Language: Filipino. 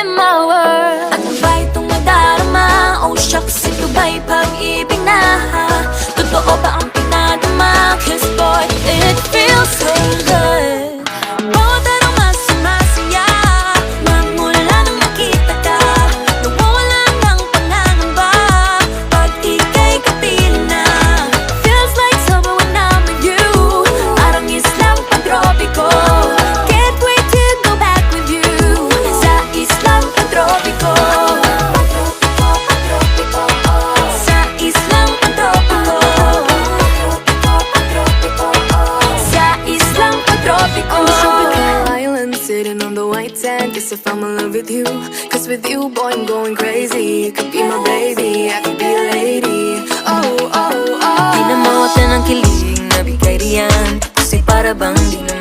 in my world. At ba itong nadarama? Oh shucks, ito ba'y pag-ibig na? Totoo ba ang pinadama? Cause boy, it feels so good. Bawat araw mas sumasaya nang mula nang nakita ka. Nawawala ng pangangamba pag ika'y kapiling na. Feels like summer when I'm with you. Parang islang pantropiko. Can't wait to go back with you sa islang pantropiko. Sa islang pantropiko. Sa islang pantropiko. Island sitting on the white sand. Guess if I'm in love with you, cause with you, boy, I'm going crazy. You could be my baby, I could be a lady. Oh, oh, oh. Di na mawala ng kilig na bigay riyan, kasi para bang di na